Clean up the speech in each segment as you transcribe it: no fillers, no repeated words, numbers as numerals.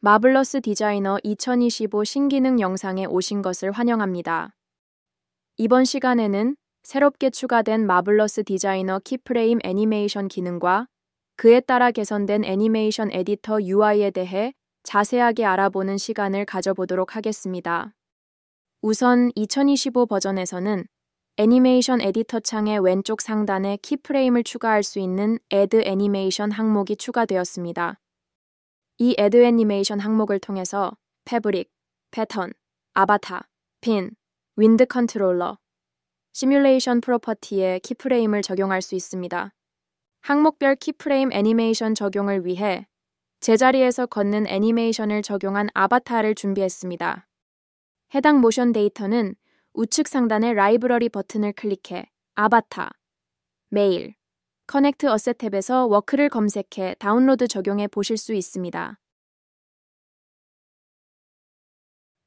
마블러스 디자이너 2025 신기능 영상에 오신 것을 환영합니다. 이번 시간에는 새롭게 추가된 마블러스 디자이너 키프레임 애니메이션 기능과 그에 따라 개선된 애니메이션 에디터 UI에 대해 자세하게 알아보는 시간을 가져보도록 하겠습니다. 우선 2025 버전에서는 애니메이션 에디터 창의 왼쪽 상단에 키프레임을 추가할 수 있는 Add 애니메이션 항목이 추가되었습니다. 이 Add 애니메이션 항목을 통해서 패브릭, 패턴, 아바타, 핀, 윈드 컨트롤러, 시뮬레이션 프로퍼티에 키프레임을 적용할 수 있습니다. 항목별 키프레임 애니메이션 적용을 위해 제자리에서 걷는 애니메이션을 적용한 아바타를 준비했습니다. 해당 모션 데이터는 우측 상단의 라이브러리 버튼을 클릭해 아바타, 메일, 커넥트 어셋 탭에서 워크를 검색해 다운로드 적용해 보실 수 있습니다.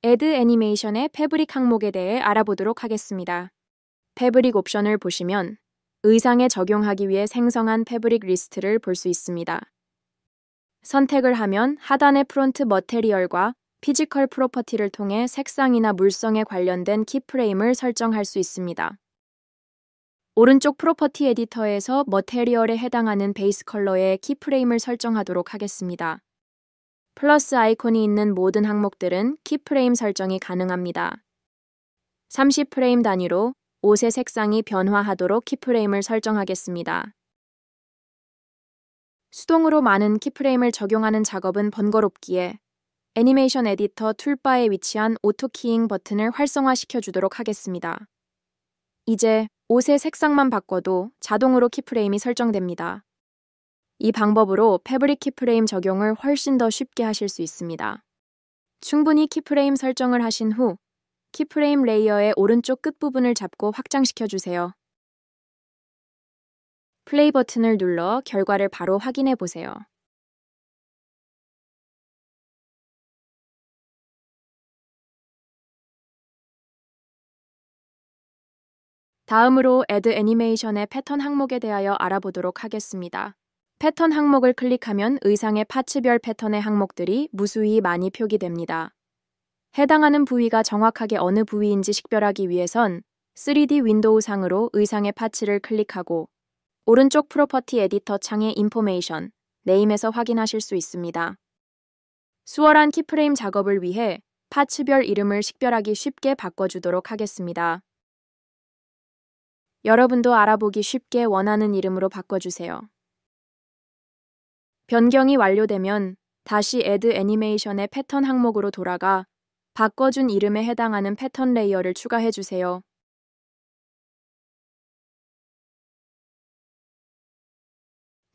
Add 애니메이션의 패브릭 항목에 대해 알아보도록 하겠습니다. 패브릭 옵션을 보시면 의상에 적용하기 위해 생성한 패브릭 리스트를 볼 수 있습니다. 선택을 하면 하단의 프론트 머테리얼과 피지컬 프로퍼티를 통해 색상이나 물성에 관련된 키프레임을 설정할 수 있습니다. 오른쪽 프로퍼티 에디터에서 머테리얼에 해당하는 베이스 컬러의 키프레임을 설정하도록 하겠습니다. 플러스 아이콘이 있는 모든 항목들은 키프레임 설정이 가능합니다. 30프레임 단위로 옷의 색상이 변화하도록 키프레임을 설정하겠습니다. 수동으로 많은 키프레임을 적용하는 작업은 번거롭기에 애니메이션 에디터 툴바에 위치한 오토키잉 버튼을 활성화시켜 주도록 하겠습니다. 이제 옷의 색상만 바꿔도 자동으로 키프레임이 설정됩니다. 이 방법으로 패브릭 키프레임 적용을 훨씬 더 쉽게 하실 수 있습니다. 충분히 키프레임 설정을 하신 후 키프레임 레이어의 오른쪽 끝부분을 잡고 확장시켜 주세요. 플레이 버튼을 눌러 결과를 바로 확인해 보세요. 다음으로 Add 애니메이션의 패턴 항목에 대하여 알아보도록 하겠습니다. 패턴 항목을 클릭하면 의상의 파츠별 패턴의 항목들이 무수히 많이 표기됩니다. 해당하는 부위가 정확하게 어느 부위인지 식별하기 위해선 3D 윈도우 상으로 의상의 파츠를 클릭하고 오른쪽 프로퍼티 에디터 창의 인포메이션, 네임에서 확인하실 수 있습니다. 수월한 키프레임 작업을 위해 파츠별 이름을 식별하기 쉽게 바꿔주도록 하겠습니다. 여러분도 알아보기 쉽게 원하는 이름으로 바꿔주세요. 변경이 완료되면 다시 Add 애니메이션의 패턴 항목으로 돌아가 바꿔준 이름에 해당하는 패턴 레이어를 추가해주세요.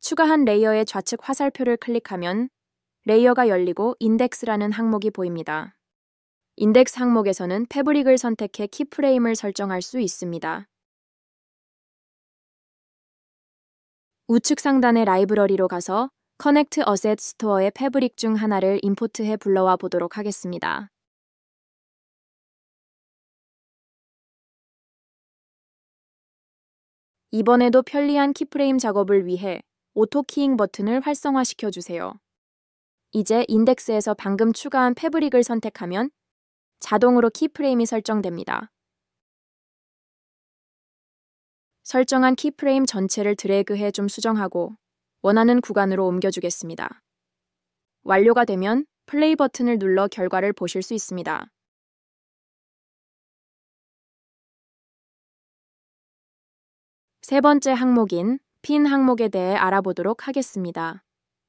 추가한 레이어의 좌측 화살표를 클릭하면 레이어가 열리고 인덱스라는 항목이 보입니다. 인덱스 항목에서는 패브릭을 선택해 키프레임을 설정할 수 있습니다. 우측 상단의 라이브러리로 가서 커넥트 어셋 스토어의 패브릭 중 하나를 임포트해 불러와 보도록 하겠습니다. 이번에도 편리한 키프레임 작업을 위해 오토키잉 버튼을 활성화시켜 주세요. 이제 인덱스에서 방금 추가한 패브릭을 선택하면 자동으로 키프레임이 설정됩니다. 설정한 키프레임 전체를 드래그해 좀 수정하고 원하는 구간으로 옮겨주겠습니다. 완료가 되면 플레이 버튼을 눌러 결과를 보실 수 있습니다. 세 번째 항목인 핀 항목에 대해 알아보도록 하겠습니다.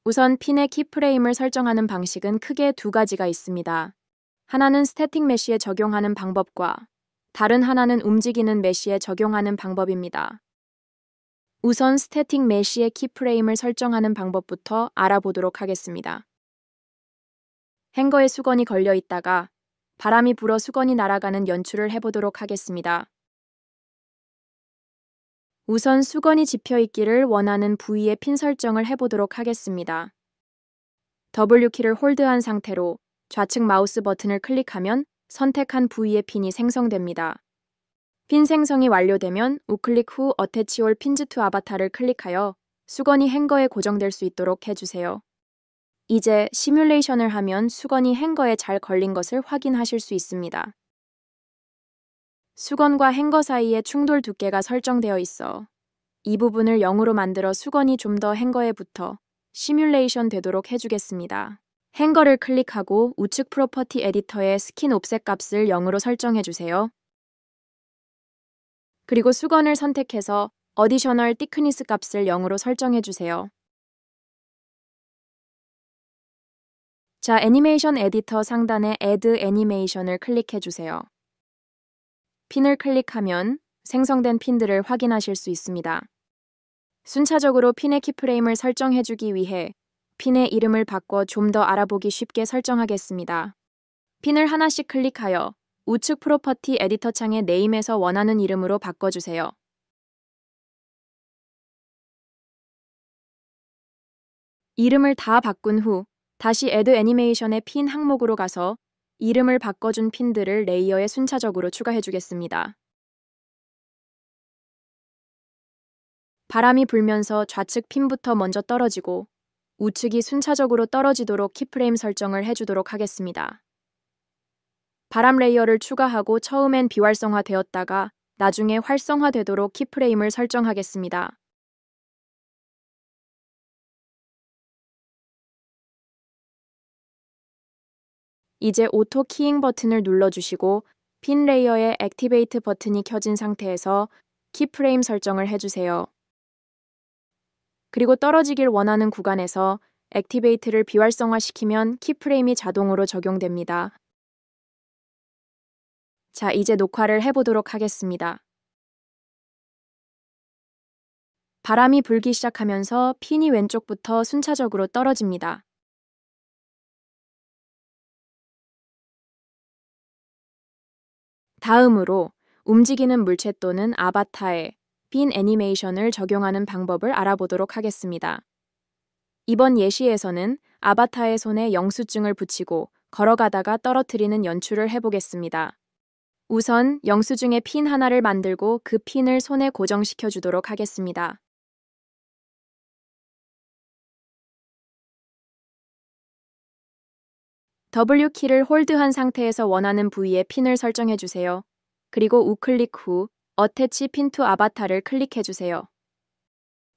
우선 핀의 키프레임을 설정하는 방식은 크게 두 가지가 있습니다. 하나는 스태틱 메쉬에 적용하는 방법과 다른 하나는 움직이는 메쉬에 적용하는 방법입니다. 우선 스태틱 메쉬의 키프레임을 설정하는 방법부터 알아보도록 하겠습니다. 행거에 수건이 걸려 있다가 바람이 불어 수건이 날아가는 연출을 해보도록 하겠습니다. 우선 수건이 집혀 있기를 원하는 부위의 핀 설정을 해보도록 하겠습니다. W키를 홀드한 상태로 좌측 마우스 버튼을 클릭하면 선택한 부위의 핀이 생성됩니다. 핀 생성이 완료되면 우클릭 후 어태치 올 핀즈 투 아바타를 클릭하여 수건이 행거에 고정될 수 있도록 해주세요. 이제 시뮬레이션을 하면 수건이 행거에 잘 걸린 것을 확인하실 수 있습니다. 수건과 행거 사이에 충돌 두께가 설정되어 있어 이 부분을 0으로 만들어 수건이 좀 더 행거에 붙어 시뮬레이션 되도록 해주겠습니다. 행거를 클릭하고 우측 프로퍼티 에디터의 스킨 옵셋 값을 0으로 설정해주세요. 그리고 수건을 선택해서 어디셔널 thickness 값을 0으로 설정해주세요. 자, 애니메이션 에디터 상단에 Add Animation을 클릭해주세요. 핀을 클릭하면 생성된 핀들을 확인하실 수 있습니다. 순차적으로 핀의 키프레임을 설정해주기 위해 핀의 이름을 바꿔 좀 더 알아보기 쉽게 설정하겠습니다. 핀을 하나씩 클릭하여 우측 프로퍼티 에디터 창의 네임에서 원하는 이름으로 바꿔주세요. 이름을 다 바꾼 후 다시 Add Animation의 핀 항목으로 가서 이름을 바꿔준 핀들을 레이어에 순차적으로 추가해주겠습니다. 바람이 불면서 좌측 핀부터 먼저 떨어지고 우측이 순차적으로 떨어지도록 키프레임 설정을 해주도록 하겠습니다. 바람 레이어를 추가하고 처음엔 비활성화되었다가 나중에 활성화되도록 키프레임을 설정하겠습니다. 이제 오토 키잉 버튼을 눌러주시고 핀 레이어의 액티베이트 버튼이 켜진 상태에서 키프레임 설정을 해주세요. 그리고 떨어지길 원하는 구간에서 액티베이트를 비활성화시키면 키프레임이 자동으로 적용됩니다. 자, 이제 녹화를 해보도록 하겠습니다. 바람이 불기 시작하면서 핀이 왼쪽부터 순차적으로 떨어집니다. 다음으로 움직이는 물체 또는 아바타에 핀 애니메이션을 적용하는 방법을 알아보도록 하겠습니다. 이번 예시에서는 아바타의 손에 영수증을 붙이고 걸어가다가 떨어뜨리는 연출을 해보겠습니다. 우선 영수증에 핀 하나를 만들고 그 핀을 손에 고정시켜 주도록 하겠습니다. W키를 홀드한 상태에서 원하는 부위에 핀을 설정해 주세요. 그리고 우클릭 후 어태치 핀 투 아바타를 클릭해 주세요.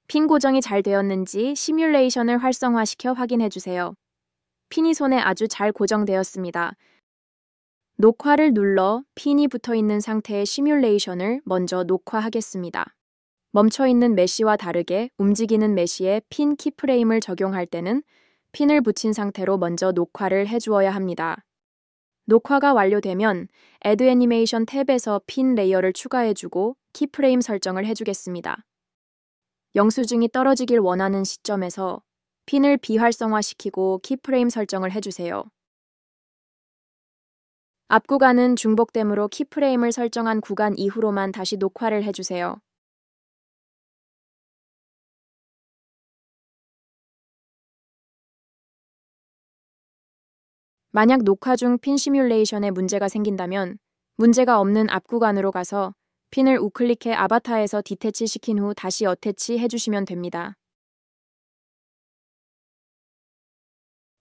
핀 고정이 잘 되었는지 시뮬레이션을 활성화시켜 확인해 주세요. 핀이 손에 아주 잘 고정되었습니다. 녹화를 눌러 핀이 붙어 있는 상태의 시뮬레이션을 먼저 녹화하겠습니다. 멈춰 있는 메시와 다르게 움직이는 메시에 핀 키프레임을 적용할 때는 핀을 붙인 상태로 먼저 녹화를 해주어야 합니다. 녹화가 완료되면 Add Animation 탭에서 핀 레이어를 추가해주고 키프레임 설정을 해주겠습니다. 영수증이 떨어지길 원하는 시점에서 핀을 비활성화시키고 키프레임 설정을 해주세요. 앞 구간은 중복되므로 키프레임을 설정한 구간 이후로만 다시 녹화를 해주세요. 만약 녹화 중 핀 시뮬레이션에 문제가 생긴다면 문제가 없는 앞 구간으로 가서 핀을 우클릭해 아바타에서 디태치 시킨 후 다시 어태치 해주시면 됩니다.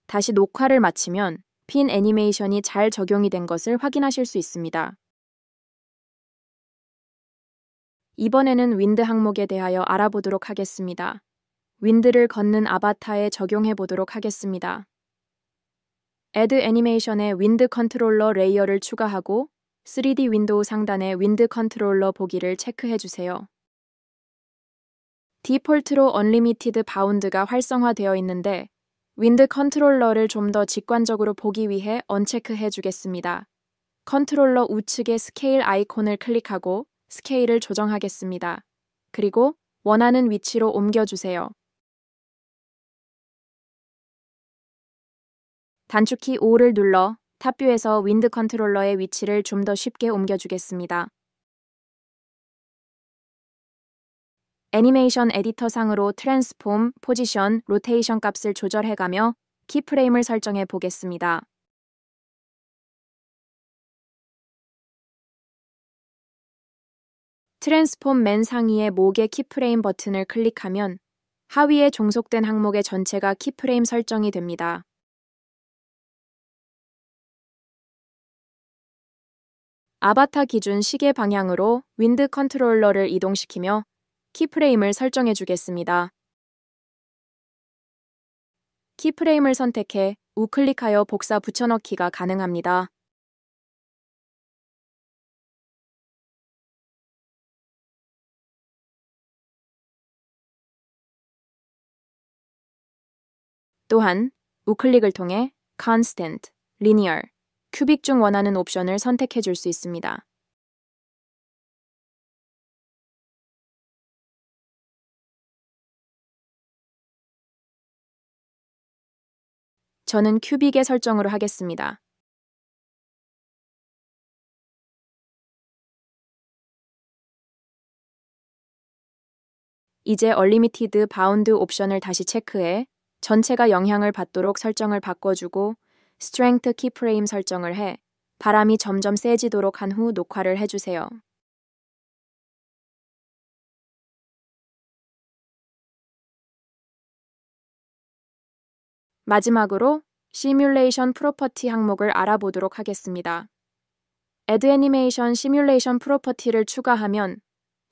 다시 녹화를 마치면 핀 애니메이션이 잘 적용이 된 것을 확인하실 수 있습니다. 이번에는 윈드 항목에 대하여 알아보도록 하겠습니다. 윈드를 걷는 아바타에 적용해 보도록 하겠습니다. Add 애니메이션에 윈드 컨트롤러 레이어를 추가하고 3D 윈도우 상단에 윈드 컨트롤러 보기를 체크해 주세요. 디폴트로 Unlimited 바운드가 활성화되어 있는데 윈드 컨트롤러를 좀 더 직관적으로 보기 위해 언체크해 주겠습니다. 컨트롤러 우측의 스케일 아이콘을 클릭하고 스케일을 조정하겠습니다. 그리고 원하는 위치로 옮겨주세요. 단축키 5를 눌러 탑뷰에서 윈드 컨트롤러의 위치를 좀 더 쉽게 옮겨주겠습니다. 애니메이션 에디터 상으로 트랜스폼, 포지션, 로테이션 값을 조절해가며 키프레임을 설정해 보겠습니다. 트랜스폼 맨 상위의 목의 키프레임 버튼을 클릭하면 하위에 종속된 항목의 전체가 키프레임 설정이 됩니다. 아바타 기준 시계 방향으로 윈드 컨트롤러를 이동시키며 키프레임을 설정해 주겠습니다. 키프레임을 선택해 우클릭하여 복사 붙여넣기가 가능합니다. 또한 우클릭을 통해 Constant, Linear, 큐빅 중 원하는 옵션을 선택해 줄 수 있습니다. 저는 큐빅의 설정으로 하겠습니다. 이제 Unlimited Bound 옵션을 다시 체크해 전체가 영향을 받도록 설정을 바꿔주고 Strength 키프레임 설정을 해 바람이 점점 세지도록 한 후 녹화를 해주세요. 마지막으로 시뮬레이션 프로퍼티 항목을 알아보도록 하겠습니다. Add Animation 시뮬레이션 프로퍼티를 추가하면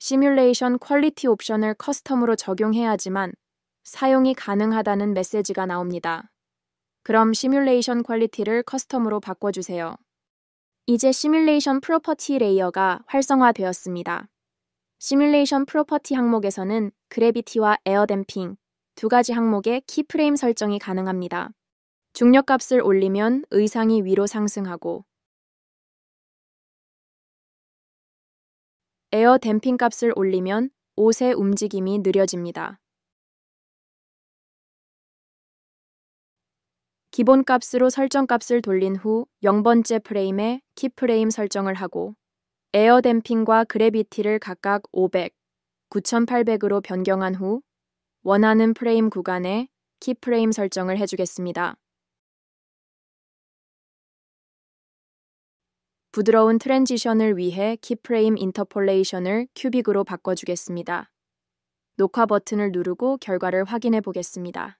시뮬레이션 퀄리티 옵션을 커스텀으로 적용해야지만 사용이 가능하다는 메시지가 나옵니다. 그럼 시뮬레이션 퀄리티를 커스텀으로 바꿔주세요. 이제 시뮬레이션 프로퍼티 레이어가 활성화되었습니다. 시뮬레이션 프로퍼티 항목에서는 그래비티와 에어 댐핑 두 가지 항목의 키프레임 설정이 가능합니다. 중력값을 올리면 의상이 위로 상승하고 에어 댐핑 값을 올리면 옷의 움직임이 느려집니다. 기본 값으로 설정 값을 돌린 후 0번째 프레임에 키프레임 설정을 하고 에어 댐핑과 그래비티를 각각 500, 9800으로 변경한 후 원하는 프레임 구간에 키프레임 설정을 해주겠습니다. 부드러운 트랜지션을 위해 키프레임 인터폴레이션을 큐빅으로 바꿔주겠습니다. 녹화 버튼을 누르고 결과를 확인해 보겠습니다.